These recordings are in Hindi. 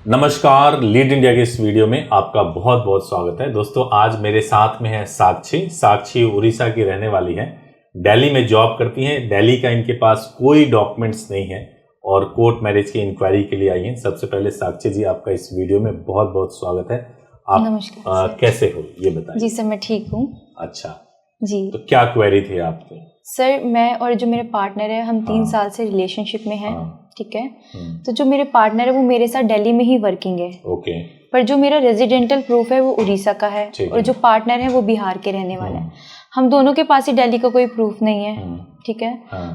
नमस्कार, लीड इंडिया के इस वीडियो में आपका बहुत बहुत स्वागत है। दोस्तों, आज मेरे साथ में है साक्षी उड़ीसा की रहने वाली है, दिल्ली में जॉब करती हैं। दिल्ली का इनके पास कोई डॉक्यूमेंट्स नहीं है और कोर्ट मैरिज की इंक्वायरी के लिए आई हैं। सबसे पहले साक्षी जी, आपका इस वीडियो में बहुत बहुत स्वागत है। आप नमस्कार कैसे हो ये बताइए। जी सर, मैं ठीक हूँ। अच्छा जी तो क्या क्वेरी थी आपकी? सर, मैं और जो मेरे पार्टनर है, हम 3 साल से रिलेशनशिप में हैं। ठीक है। तो जो मेरे पार्टनर है वो मेरे साथ दिल्ली में ही वर्किंग है। ओके। पर जो मेरा रेजिडेंटल प्रूफ है वो उड़ीसा का है और जो पार्टनर है वो बिहार के रहने वाला है। हम दोनों के पास ही दिल्ली का कोई प्रूफ नहीं है। ठीक है।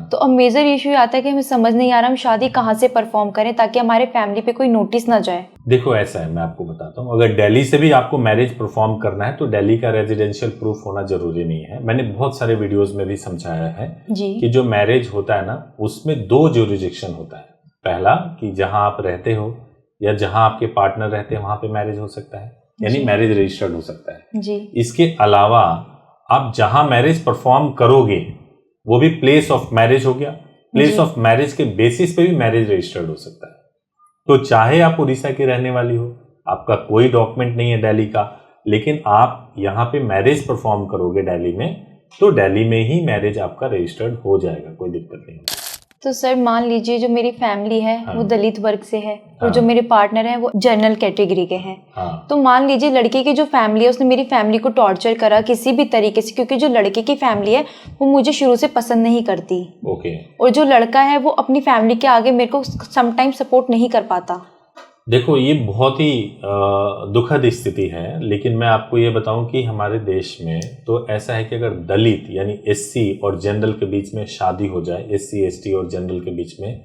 तो अब मेजर इशू आता है कि हमें समझ नहीं आ रहा हम शादी कहाँ से परफॉर्म करें ताकि हमारे फैमिली पे कोई नोटिस ना जाए। देखो, ऐसा है, मैं आपको बताता हूँ। अगर दिल्ली से भी आपको मैरिज परफॉर्म करना है तो दिल्ली का रेजिडेंशियल प्रूफ होना जरूरी नहीं है। मैंने बहुत सारे वीडियोस में भी समझाया है कि जो मैरिज होता है ना, उसमें 2 ज्यूरिसडिक्शन होता है। पहला कि जहां आप रहते हो या जहां आपके पार्टनर रहते हैं वहां पे मैरिज हो सकता है, यानी मैरिज रजिस्टर्ड हो सकता है जी। इसके अलावा आप जहां मैरिज परफॉर्म करोगे वो भी प्लेस ऑफ मैरिज हो गया। प्लेस ऑफ मैरिज के बेसिस पे भी मैरिज रजिस्टर्ड हो सकता है। तो चाहे आप उड़ीसा की रहने वाली हो, आपका कोई डॉक्यूमेंट नहीं है दिल्ली का, लेकिन आप यहाँ पे मैरिज परफॉर्म करोगे दिल्ली में, तो दिल्ली में ही मैरिज आपका रजिस्टर्ड हो जाएगा, कोई दिक्कत नहीं। तो सर मान लीजिए जो मेरी फैमिली है वो दलित वर्ग से है और जो मेरे पार्टनर है वो जनरल कैटेगरी के हैं। तो मान लीजिए लड़के की जो फैमिली है उसने मेरी फैमिली को टॉर्चर करा किसी भी तरीके से, क्योंकि जो लड़के की फैमिली है वो मुझे शुरू से पसंद नहीं करती। और जो लड़का है वो अपनी फैमिली के आगे मेरे को समटाइम सपोर्ट नहीं कर पाता। देखो, ये बहुत ही दुखद स्थिति है, लेकिन मैं आपको ये बताऊं कि हमारे देश में तो ऐसा है कि अगर दलित यानी एससी और जनरल के बीच में शादी हो जाए, एससी एसटी और जनरल के बीच में,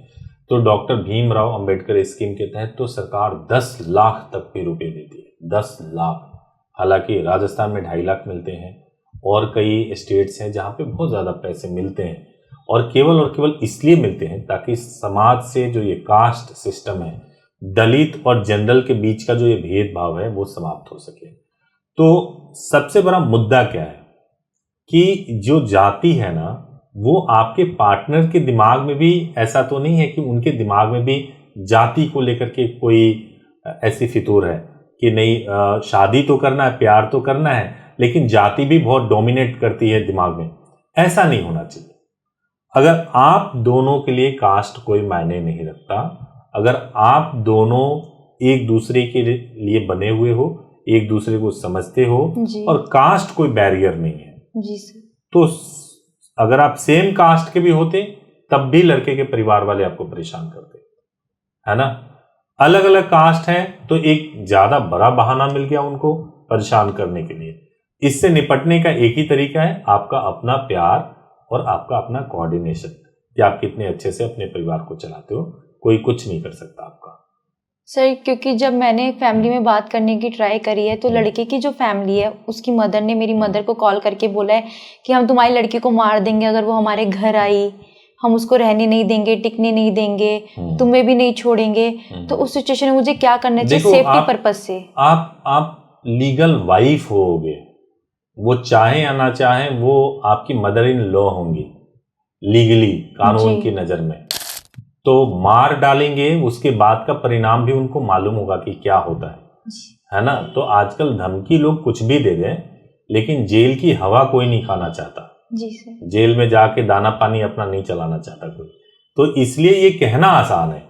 तो डॉक्टर भीमराव अंबेडकर स्कीम के तहत तो सरकार 10 लाख तक के रुपए देती है। 10 लाख। हालांकि राजस्थान में 2.5 लाख मिलते हैं और कई स्टेट्स हैं जहाँ पे बहुत ज़्यादा पैसे मिलते हैं, और केवल इसलिए मिलते हैं ताकि समाज से जो ये कास्ट सिस्टम है, दलित और जनरल के बीच का जो ये भेदभाव है वो समाप्त हो सके। तो सबसे बड़ा मुद्दा क्या है कि जो जाति है ना, वो आपके पार्टनर के दिमाग में भी ऐसा तो नहीं है कि उनके दिमाग में भी जाति को लेकर के कोई ऐसी फितूर है कि नहीं, शादी तो करना है, प्यार तो करना है, लेकिन जाति भी बहुत डोमिनेट करती है दिमाग में। ऐसा नहीं होना चाहिए। अगर आप दोनों के लिए कास्ट कोई मायने नहीं रखता, अगर आप दोनों एक दूसरे के लिए बने हुए हो, एक दूसरे को समझते हो और कास्ट कोई बैरियर नहीं है जी सर, तो अगर आप सेम कास्ट के भी होते तब भी लड़के के परिवार वाले आपको परेशान करते, है ना। अलग अलग कास्ट है तो एक ज्यादा बड़ा बहाना मिल गया उनको परेशान करने के लिए। इससे निपटने का एक ही तरीका है, आपका अपना प्यार और आपका अपना कोऑर्डिनेशन, कि आप कितने अच्छे से अपने परिवार को चलाते हो। कोई कुछ नहीं कर सकता आपका। सर, क्योंकि जब मैंने फैमिली में बात करने की ट्राई करी है तो लड़के की जो फैमिली है उसकी मदर ने मेरी मदर को कॉल करके बोला है कि हम तुम्हारी लड़की को मार देंगे अगर वो हमारे घर आई, हम उसको रहने नहीं देंगे, टिकने नहीं देंगे, तुम्हें भी नहीं छोड़ेंगे। तो उस सिचुएशन में मुझे क्या करना चाहिए सेफ्टी पर्पज से? आप लीगल वाइफ होगे, वो चाहे या ना चाहे वो आपकी मदर इन लॉ होंगी लीगली, कानून की नजर में। तो मार डालेंगे, उसके बाद का परिणाम भी उनको मालूम होगा कि क्या होता है ना। तो आजकल धमकी लोग कुछ भी दे दें, लेकिन जेल की हवा कोई नहीं खाना चाहता। जी सर। जेल में जाके दाना पानी अपना नहीं चलाना चाहता कोई। तो इसलिए ये कहना आसान है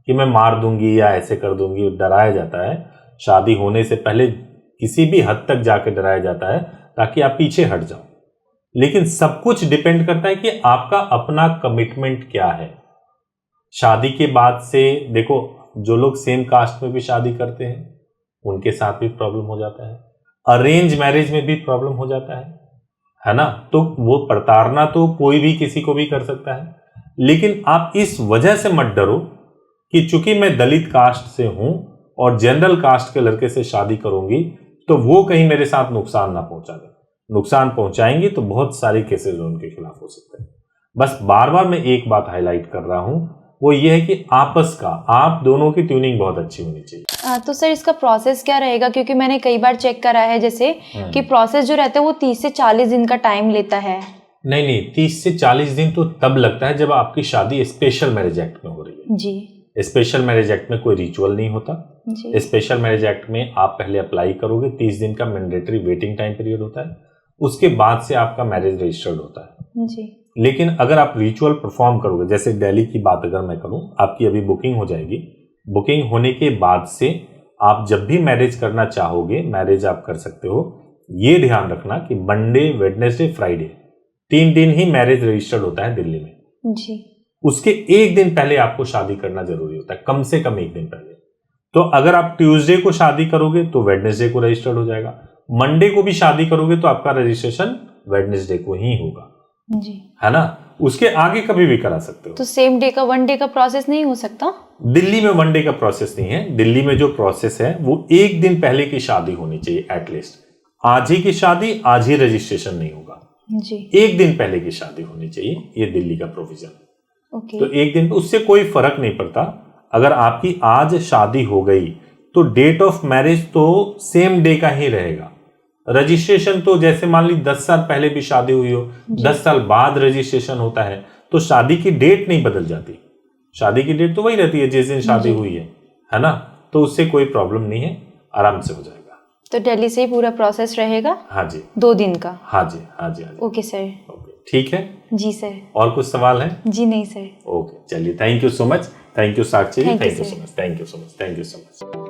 कि मैं मार दूंगी या ऐसे कर दूंगी, डराया जाता है। शादी होने से पहले किसी भी हद तक जाके डराया जाता है ताकि आप पीछे हट जाओ। लेकिन सब कुछ डिपेंड करता है कि आपका अपना कमिटमेंट क्या है। शादी के बाद से देखो, जो लोग सेम कास्ट में भी शादी करते हैं उनके साथ भी प्रॉब्लम हो जाता है, अरेंज मैरिज में भी प्रॉब्लम हो जाता है ना। तो वो प्रताड़ना तो कोई भी किसी को भी कर सकता है, लेकिन आप इस वजह से मत डरो कि चूंकि मैं दलित कास्ट से हूं और जनरल कास्ट के लड़के से शादी करूंगी तो वो कहीं मेरे साथ नुकसान ना पहुंचा दे। नुकसान पहुंचाएंगे तो बहुत सारे केसेस उनके खिलाफ हो सकते हैं। बस बार बार मैं एक बात हाईलाइट कर रहा हूं, वो ये है कि आपस का, आप दोनों की ट्यूनिंग बहुत अच्छी होनी चाहिए। तो सर इसका प्रोसेस क्या रहेगा? क्योंकि मैंने कई बार चेक करा है जैसे कि प्रोसेस जो रहता है वो 30 से 40 दिन का टाइम लेता है। नहीं, 30 से 40 दिन तो तब लगता है जब आपकी शादी स्पेशल मैरिज एक्ट में हो रही है। जी। स्पेशल मैरिज एक्ट में कोई रिचुअल नहीं होता जी। स्पेशल मैरिज एक्ट में आप पहले अप्लाई करोगे, 30 दिन का मैंडेटरी वेटिंग टाइम पीरियड होता है, उसके बाद से आपका मैरिज रजिस्टर्ड होता है जी। लेकिन अगर आप रिचुअल परफॉर्म करोगे, जैसे दिल्ली की बात अगर मैं करूं, आपकी अभी बुकिंग हो जाएगी, बुकिंग होने के बाद से आप जब भी मैरिज करना चाहोगे मैरिज आप कर सकते हो। ये ध्यान रखना कि मंडे, वेडनेसडे, फ्राइडे 3 दिन ही मैरिज रजिस्टर्ड होता है दिल्ली में जी। उसके एक दिन पहले आपको शादी करना जरूरी होता है, कम से कम एक दिन पहले। तो अगर आप ट्यूसडे को शादी करोगे तो वेडनेसडे को रजिस्टर्ड हो जाएगा, मंडे को भी शादी करोगे तो आपका रजिस्ट्रेशन वेडनेसडे को ही होगा जी। है ना। उसके आगे कभी भी करा सकते हो। तो सेम डे का 1 डे का प्रोसेस नहीं हो सकता? दिल्ली में 1 डे का प्रोसेस नहीं है। दिल्ली में जो प्रोसेस है वो एक दिन पहले की शादी होनी चाहिए एटलीस्ट। आज ही की शादी, आज ही रजिस्ट्रेशन नहीं होगा जी। एक दिन पहले की शादी होनी चाहिए, ये दिल्ली का प्रोविजन है। ओके। तो एक दिन, उससे कोई फर्क नहीं पड़ता। अगर आपकी आज शादी हो गई तो डेट ऑफ मैरिज तो सेम डे का ही रहेगा। रजिस्ट्रेशन तो जैसे मान ली 10 साल पहले भी शादी हुई हो, 10 साल बाद रजिस्ट्रेशन होता है, तो शादी की डेट नहीं बदल जाती। शादी की डेट तो वही रहती है जिस दिन शादी हुई है ना। तो उससे कोई प्रॉब्लम नहीं है, आराम से हो जाएगा। तो दिल्ली से ही पूरा प्रोसेस रहेगा? हाँ जी। 2 दिन का? हाँ जी, हाँ जी, हाँ जी। Okay sir. ओके, ठीक है जी सर। और कुछ सवाल है? जी नहीं सर। ओके, चलिए, thank you so much. Thank you Sakshi, Thank you, thank you sir. So much, thank you so much, thank you so much.